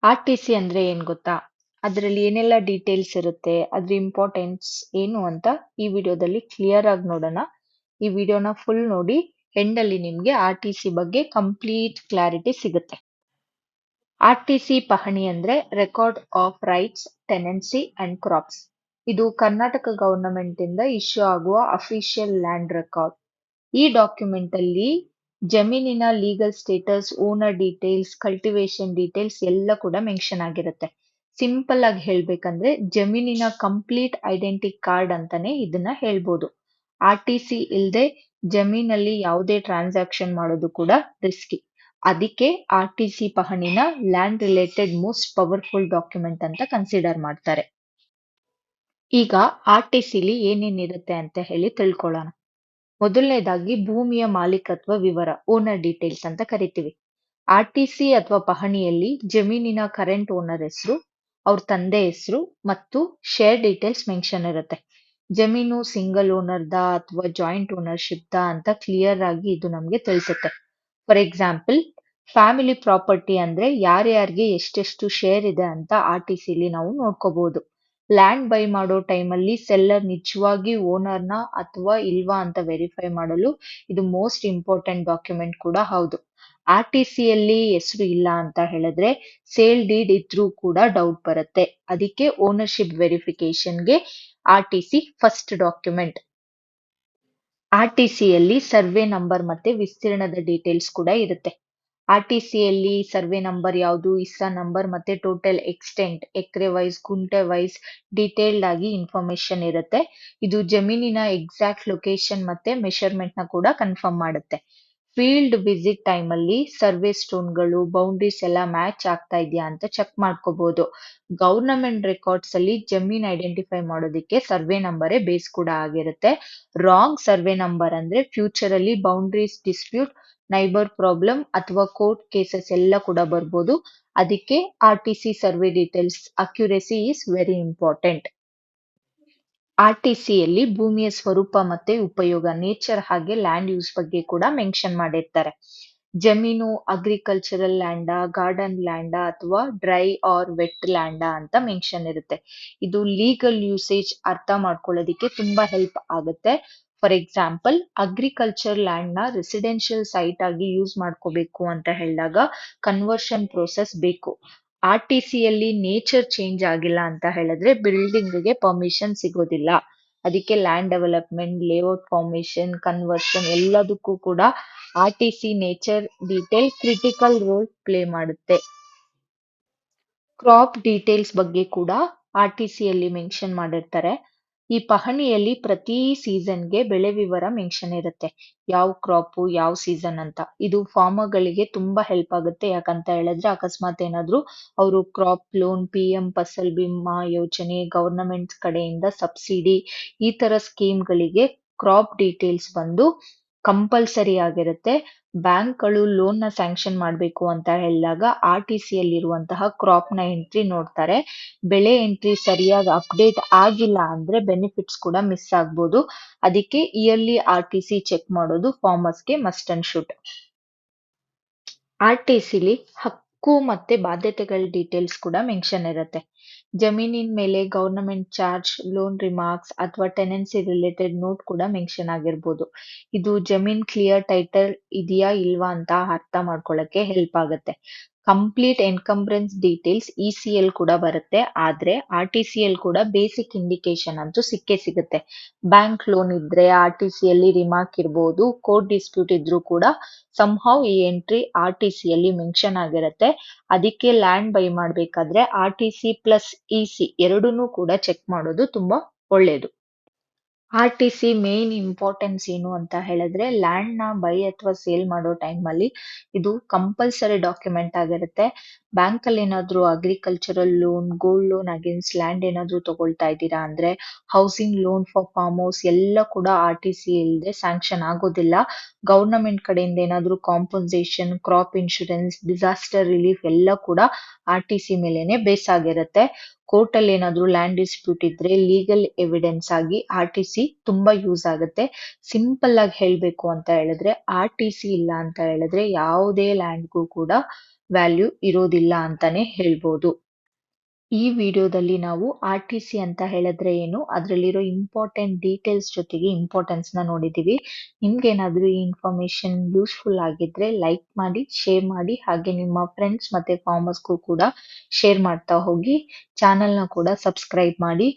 R-T-C ಅಂದ್ರೆ ಏನ್ ಗೊತ್ತಾ? ಅದ್ರಲ್ಲಿ ಏನೆಲ್ಲ ಡೀಟೇಲ್ಸ್ ಇರುತ್ತೆ, ಅದ್ರ ಇಂಪಾರ್ಟೆನ್ಸ್ ಏನು ಅಂತ ಈ ವಿಡಿಯೋದಲ್ಲಿ ಕ್ಲಿಯರ್ ಆಗಿ ನೋಡೋಣ. ಈ ವಿಡಿಯೋನ ಫುಲ್ ನೋಡಿ, ಎಂಡ್ ಅಲ್ಲಿ ನಿಮ್ಗೆ ಆರ್-ಟಿ-ಸಿ ಬಗ್ಗೆ ಕಂಪ್ಲೀಟ್ ಕ್ಲಾರಿಟಿ ಸಿಗುತ್ತೆ. ಆರ್-ಟಿ-ಸಿ ಪಹಣಿ ಅಂದ್ರೆ record of rights, tenancy and crops. ಇದು ಕರ್ನಾಟಕ ಗವರ್ನಮೆಂಟ್ ಇಂದ ಇಶ್ಯೂ ಆಗುವ ಅಫಿಷಿಯಲ್ ಲ್ಯಾಂಡ್ ರೆಕಾರ್ಡ್. ಈ ಡಾಕ್ಯುಮೆಂಟ್ ಅಲ್ಲಿ ಜಮೀನಿನ legal status, owner details, cultivation details ಎಲ್ಲ ಕೂಡ ಮೆನ್ಷನ್ ಆಗಿರುತ್ತೆ. ಸಿಂಪಲ್ ಆಗಿ ಹೇಳ್ಬೇಕಂದ್ರೆ ಜಮೀನಿನ ಕಂಪ್ಲೀಟ್ ಐಡೆಂಟಿ ಕಾರ್ಡ್ ಅಂತಾನೆ ಇದನ್ನ ಹೇಳ್ಬೋದು. ಆರ್-ಟಿ-ಸಿ ಇಲ್ದೆ ಜಮೀನಲ್ಲಿ ಯಾವುದೇ ಟ್ರಾನ್ಸಾಕ್ಷನ್ ಮಾಡೋದು ಕೂಡ ರಿಸ್ಕಿ. ಅದಕ್ಕೆ ಆರ್-ಟಿ-ಸಿ ಪಹಣಿನ land related most powerful document ಅಂತ ಕನ್ಸಿಡರ್ ಮಾಡ್ತಾರೆ. ಈಗ ಆರ್-ಟಿ-ಸಿಲಿ ಏನೇನಿರುತ್ತೆ ಅಂತ ಹೇಳಿ ತಿಳ್ಕೊಳ್ಳೋಣ. ಮೊದಲನೇದಾಗಿ ಭೂಮಿಯ ಮಾಲೀಕತ್ವ ವಿವರ, ಓನರ್ ಡೀಟೇಲ್ಸ್ ಅಂತ ಕರಿತೀವಿ. ಆರ್-ಟಿ-ಸಿ ಅಥವಾ ಪಹಣಿಯಲ್ಲಿ ಜಮೀನಿನ ಕರೆಂಟ್ ಓನರ್ ಹೆಸರು, ಅವ್ರ ತಂದೆ ಹೆಸರು ಮತ್ತು ಶೇರ್ ಡೀಟೇಲ್ಸ್ ಮೆನ್ಷನ್ ಇರುತ್ತೆ. ಜಮೀನು ಸಿಂಗಲ್ ಓನರ್ದ ಅಥವಾ ಜಾಯಿಂಟ್ ಓನರ್ಶಿಪ್ದ ಅಂತ ಕ್ಲಿಯರ್ ಆಗಿ ಇದು ನಮ್ಗೆ ತಿಳಿಸುತ್ತೆ. ಫಾರ್ ಎಕ್ಸಾಂಪಲ್, ಫ್ಯಾಮಿಲಿ ಪ್ರಾಪರ್ಟಿ ಅಂದ್ರೆ ಯಾರ್ಯಾರಿಗೆ ಎಷ್ಟೆಷ್ಟು ಶೇರ್ ಇದೆ ಅಂತ ಆರ್-ಟಿ-ಸಿಲಿ ನಾವು ನೋಡ್ಕೋಬಹುದು. ಲ್ಯಾಂಡ್ ಬೈ ಮಾಡೋ ಟೈಮಲ್ಲಿ ಸೆಲ್ಲರ್ ನಿಜವಾಗಿ ಓನರ್ನ ಅಥವಾ ಇಲ್ವಾ ಅಂತ ವೆರಿಫೈ ಮಾಡಲು ಇದು ಮೋಸ್ಟ್ ಇಂಪಾರ್ಟೆಂಟ್ ಡಾಕ್ಯುಮೆಂಟ್ ಕೂಡ ಹೌದು. ಆರ್-ಟಿ-ಸಿಯಲ್ಲಿ ಹೆಸರು ಇಲ್ಲ ಅಂತ ಹೇಳಿದ್ರೆ ಸೇಲ್ ಡೀಡ್ ಇದ್ರೂ ಕೂಡ ಡೌಟ್ ಬರುತ್ತೆ. ಅದಕ್ಕೆ ಓನರ್ಶಿಪ್ ವೆರಿಫಿಕೇಶನ್ಗೆ ಆರ್-ಟಿ-ಸಿ ಫಸ್ಟ್ ಡಾಕ್ಯುಮೆಂಟ್. ಆರ್-ಟಿ-ಸಿಯಲ್ಲಿ ಸರ್ವೆ ನಂಬರ್ ಮತ್ತೆ ವಿಸ್ತೀರ್ಣದ ಡೀಟೇಲ್ಸ್ ಕೂಡ ಇರುತ್ತೆ. ಆರ್-ಟಿ-ಸಿಯಲ್ಲಿ ಸರ್ವೆ ನಂಬರ್ ಯಾವುದು, ಇಸ್ಸಾ ನಂಬರ್ ಮತ್ತೆ ಟೋಟಲ್ ಎಕ್ಸ್ಟೆಂಟ್, ಎಕರೆ ವೈಸ್, ಗುಂಟೆ ವೈಸ್ ಡೀಟೇಲ್ಡ್ ಆಗಿ ಇನ್ಫಾರ್ಮೇಶನ್ ಇರುತ್ತೆ. ಇದು ಜಮೀನಿನ ಎಕ್ಸಾಕ್ಟ್ ಲೊಕೇಶನ್ ಮತ್ತೆ ಮೆಷರ್ಮೆಂಟ್ ನ ಕೂಡ ಕನ್ಫರ್ಮ್ ಮಾಡುತ್ತೆ. ಫೀಲ್ಡ್ ವಿಸಿಟ್ ಟೈಮ್ ಅಲ್ಲಿ ಸರ್ವೆ ಸ್ಟೋನ್ಗಳು, ಬೌಂಡ್ರೀಸ್ ಎಲ್ಲ ಮ್ಯಾಚ್ ಆಗ್ತಾ ಇದೆಯಾ ಅಂತ ಚೆಕ್ ಮಾಡ್ಕೋಬಹುದು. ಗವರ್ನಮೆಂಟ್ ರೆಕಾರ್ಡ್ಸ್ ಅಲ್ಲಿ ಜಮೀನ್ ಐಡೆಂಟಿಫೈ ಮಾಡೋದಕ್ಕೆ ಸರ್ವೆ ನಂಬರೇ ಬೇಸ್ ಕೂಡ ಆಗಿರುತ್ತೆ. ರಾಂಗ್ ಸರ್ವೆ ನಂಬರ್ ಅಂದ್ರೆ ಫ್ಯೂಚರ್ ಅಲ್ಲಿ ಬೌಂಡ್ರೀಸ್ ಡಿಸ್ಪ್ಯೂಟ್, ನೈಬರ್ ಪ್ರಾಬ್ಲಮ್ ಅಥವಾ ಕೋರ್ಟ್ ಕೇಸಸ್ ಎಲ್ಲ ಕೂಡ ಬರ್ಬೋದು. ಅದಕ್ಕೆ RTC survey details accuracy is very important. ಆರ್-ಟಿ-ಸಿಯಲ್ಲಿ ಭೂಮಿಯ ಸ್ವರೂಪ ಮತ್ತೆ ಉಪಯೋಗ, ನೇಚರ್ ಹಾಗೆ ಲ್ಯಾಂಡ್ ಯೂಸ್ ಬಗ್ಗೆ ಕೂಡ ಮೆನ್ಷನ್ ಮಾಡಿರ್ತಾರೆ. ಜಮೀನು ಅಗ್ರಿಕಲ್ಚರಲ್ ಲ್ಯಾಂಡಾ, ಗಾರ್ಡನ್ ಲ್ಯಾಂಡಾ ಅಥವಾ ಡ್ರೈ ಆರ್ ವೆಟ್ ಲ್ಯಾಂಡಾ ಅಂತ ಮೆನ್ಷನ್ ಇರುತ್ತೆ. ಇದು ಲೀಗಲ್ ಯೂಸೇಜ್ ಅರ್ಥ ಮಾಡ್ಕೊಳ್ಳೋದಿಕ್ಕೆ ತುಂಬಾ ಹೆಲ್ಪ್ ಆಗುತ್ತೆ. ಫಾರ್ ಎಕ್ಸಾಂಪಲ್, ಅಗ್ರಿಕಲ್ಚರ್ ಲ್ಯಾಂಡ್ ನ ರೆಸಿಡೆನ್ಷಿಯಲ್ ಸೈಟ್ ಆಗಿ ಯೂಸ್ ಮಾಡ್ಕೋಬೇಕು ಅಂತ ಹೇಳಿದಾಗ ಕನ್ವರ್ಷನ್ ಪ್ರೋಸೆಸ್ ಬೇಕು. ಆರ್-ಟಿ-ಸಿಯಲ್ಲಿ ನೇಚರ್ ಚೇಂಜ್ ಆಗಿಲ್ಲ ಅಂತ ಹೇಳಿದ್ರೆ ಬಿಲ್ಡಿಂಗ್ ಗೆ ಪರ್ಮಿಷನ್ ಸಿಗೋದಿಲ್ಲ. ಅದಕ್ಕೆ land development, layout formation, conversion ಎಲ್ಲದಕ್ಕೂ ಕೂಡ R-T-C nature detail critical role play ಮಾಡುತ್ತೆ. ಕ್ರಾಪ್ ಡೀಟೇಲ್ಸ್ ಬಗ್ಗೆ ಕೂಡ ಆರ್-ಟಿ-ಸಿಯಲ್ಲಿ ಮೆನ್ಷನ್ ಮಾಡಿರ್ತಾರೆ. ಈ ಪಹಣಿಯಲ್ಲಿ ಪ್ರತಿ ಸೀಸನ್ಗೆ ಬೆಳೆ ವಿವರ ಮೆನ್ಷನ್ ಇರುತ್ತೆ. ಯಾವ ಕ್ರಾಪ್ ಯಾವ ಸೀಸನ್ ಅಂತ. ಇದು ಫಾರ್ಮರ್ಗಳಿಗೆ ತುಂಬಾ ಹೆಲ್ಪ್ ಆಗುತ್ತೆ. ಯಾಕಂತ ಹೇಳಿದ್ರೆ ಅಕಸ್ಮಾತ್ ಏನಾದ್ರು ಅವರು crop loan, PM Fasal Bima ಯೋಜನೆ, ಗವರ್ನಮೆಂಟ್ ಕಡೆಯಿಂದ ಸಬ್ಸಿಡಿ ಈ ತರ ಸ್ಕೀಮ್ಗಳಿಗೆ ಕ್ರಾಪ್ ಡೀಟೇಲ್ಸ್ ಬಂದು ಕಂಪಲ್ಸರಿ ಆಗಿರುತ್ತೆ. ಬ್ಯಾಂಕ್ಗಳು ಲೋನ್ ನ ಸ್ಯಾಂಕ್ಷನ್ ಮಾಡಬೇಕು ಅಂತ ಹೇಳಿದಾಗ ಆರ್-ಟಿ-ಸಿಯಲ್ಲಿ ಇರುವಂತಹ ಕ್ರಾಪ್ ನ ಎಂಟ್ರಿ ನೋಡ್ತಾರೆ. ಬೆಳೆ ಎಂಟ್ರಿ ಸರಿಯಾಗಿ ಅಪ್ಡೇಟ್ ಆಗಿಲ್ಲ ಅಂದ್ರೆ ಬೆನಿಫಿಟ್ಸ್ ಕೂಡ ಮಿಸ್ ಆಗ್ಬೋದು. ಅದಕ್ಕೆ ಇಯರ್ಲಿ ಆರ್-ಟಿ-ಸಿ ಚೆಕ್ ಮಾಡೋದು ಫಾರ್ಮರ್ಸ್ಗೆ ಮಸ್ಟ್ ಅಂಡ್ ಶುಡ್. ಆರ್-ಟಿ-ಸಿಲಿ ಹಕ್ಕು ಮತ್ತೆ ಬಾಧ್ಯತೆಗಳ ಡೀಟೇಲ್ಸ್ ಕೂಡ ಮೆನ್ಷನ್ ಇರುತ್ತೆ. ಜಮೀನಿನ ಮೇಲೆ ಗವರ್ನಮೆಂಟ್ ಚಾರ್ಜ್, ಲೋನ್ ರಿಮಾರ್ಕ್ಸ್ ಅಥವಾ ಟೆನೆನ್ಸಿ ರಿಲೇಟೆಡ್ ನೋಟ್ ಕೂಡ ಮೆನ್ಷನ್ ಆಗಿರ್ಬೋದು. ಇದು ಜಮೀನ್ ಕ್ಲಿಯರ್ ಟೈಟಲ್ ಇದೆಯಾ ಇಲ್ವಾ ಅಂತ ಅರ್ಥ ಮಾಡ್ಕೊಳ್ಳಕ್ಕೆ ಹೆಲ್ಪ್ ಆಗುತ್ತೆ. ಕಂಪ್ಲೀಟ್ ಎನ್ಕಂಬ್ರೆನ್ಸ್ ಡೀಟೇಲ್ಸ್ ಇ-ಸಿ-ಎಲ್ ಕೂಡ ಬರುತ್ತೆ. ಆದ್ರೆ ಆರ್-ಟಿ-ಸಿಯಲ್ಲಿ ಕೂಡ ಬೇಸಿಕ್ ಇಂಡಿಕೇಶನ್ ಅಂತೂ ಸಿಕ್ಕೇ ಸಿಗುತ್ತೆ. ಬ್ಯಾಂಕ್ ಲೋನ್ ಇದ್ರೆ ಆರ್-ಟಿ-ಸಿಯಲ್ಲಿ ರಿಮಾರ್ಕ್ ಇರ್ಬೋದು. ಕೋರ್ಟ್ ಡಿಸ್ಪ್ಯೂಟ್ ಇದ್ರೂ ಕೂಡ ಸಂಹೌ ಈ ಎಂಟ್ರಿ ಆರ್-ಟಿ-ಸಿಯಲ್ಲಿ ಮೆನ್ಷನ್ ಆಗಿರುತ್ತೆ. ಅದಕ್ಕೆ ಲ್ಯಾಂಡ್ ಬೈ ಮಾಡ್ಬೇಕಾದ್ರೆ ಆರ್-ಟಿ-ಸಿ ಪ್ಲಸ್ ಇ-ಸಿ ಎರಡನ್ನೂ ಕೂಡ ಚೆಕ್ ಮಾಡೋದು ತುಂಬಾ ಒಳ್ಳೇದು. ಆರ್-ಟಿ-ಸಿ ಮೇನ್ ಇಂಪಾರ್ಟೆನ್ಸ್ ಏನು ಅಂತ ಹೇಳಿದ್ರೆ ಲ್ಯಾಂಡ್ ನ ಬೈ ಅಥವಾ ಸೇಲ್ ಮಾಡೋ ಟೈಮ್ ಅಲ್ಲಿ ಇದು ಕಂಪಲ್ಸರಿ ಡಾಕ್ಯುಮೆಂಟ್ ಆಗಿರುತ್ತೆ. ಬ್ಯಾಂಕ್ ಅಲ್ಲಿ ಏನಾದ್ರು agricultural loan, gold loan against land ಏನಾದ್ರು ತಗೊಳ್ತಾ ಇದ್ದೀರಾ ಅಂದ್ರೆ, housing loan for farm house ಎಲ್ಲ ಕೂಡ ಆರ್-ಟಿ-ಸಿ ಇಲ್ಲದೆ ಸ್ಯಾಂಕ್ಷನ್ ಆಗೋದಿಲ್ಲ. ಗವರ್ನಮೆಂಟ್ ಕಡೆಯಿಂದ ಏನಾದ್ರು compensation, crop insurance, disaster relief ಎಲ್ಲ ಕೂಡ ಆರ್-ಟಿ-ಸಿ ಮೇಲೆನೆ ಬೇಸ್ ಆಗಿರುತ್ತೆ. ಕೋರ್ಟ್ ಅಲ್ಲಿ ಏನಾದ್ರು ಲ್ಯಾಂಡ್ ಡಿಸ್ಪ್ಯೂಟ್ ಇದ್ರೆ ಲೀಗಲ್ ಎವಿಡೆನ್ಸ್ ಆಗಿ ಆರ್-ಟಿ-ಸಿ ತುಂಬಾ ಯೂಸ್ ಆಗುತ್ತೆ. ಸಿಂಪಲ್ ಆಗಿ ಹೇಳ್ಬೇಕು ಅಂತ ಹೇಳಿದ್ರೆ ಆರ್-ಟಿ-ಸಿ ಇಲ್ಲ ಅಂತ ಹೇಳಿದ್ರೆ ಯಾವುದೇ ಲ್ಯಾಂಡ್ಗೂ ಕೂಡ ವ್ಯಾಲ್ಯೂ ಇರೋದಿಲ್ಲ ಅಂತಾನೆ ಹೇಳ್ಬೋದು. ಈ ವಿಡಿಯೋದಲ್ಲಿ ನಾವು ಆರ್-ಟಿ-ಸಿ ಅಂತ ಹೇಳಿದ್ರೆ ಏನು, ಅದ್ರಲ್ಲಿರೋ ಇಂಪಾರ್ಟೆಂಟ್ ಡೀಟೇಲ್ಸ್ ಜೊತೆಗೆ ಇಂಪಾರ್ಟೆನ್ಸ್‌ನ ನೋಡಿದೀವಿ. ನಿಮ್ಗೇನಾದ್ರೂ ಈ ಇನ್ಫಾರ್ಮೇಷನ್ ಯೂಸ್‌ಫುಲ್ ಆಗಿದ್ರೆ ಲೈಕ್ ಮಾಡಿ, ಶೇರ್ ಮಾಡಿ, ಹಾಗೆ ನಿಮ್ಮ ಫ್ರೆಂಡ್ಸ್ ಮತ್ತೆ ಫಾರ್ಮರ್ಸ್‌ಗೂ ಕೂಡ ಶೇರ್ ಮಾಡ್ತಾ ಹೋಗಿ. ಚಾನೆಲ್‌ನ ಕೂಡ ಸಬ್ಸ್ಕ್ರೈಬ್ ಮಾಡಿ.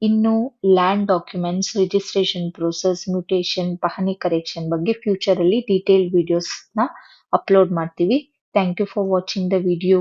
ಇನ್ನು land documents, registration process, mutation, ಪಹಣಿ ಕರೆಕ್ಷನ್ ಬಗ್ಗೆ ಫ್ಯೂಚರಲ್ಲಿ ಡೀಟೇಲ್ಡ್ ವಿಡಿಯೋಸ್‌ನ ಅಪ್ಲೋಡ್ ಮಾಡ್ತೀವಿ. Thank you for watching the video.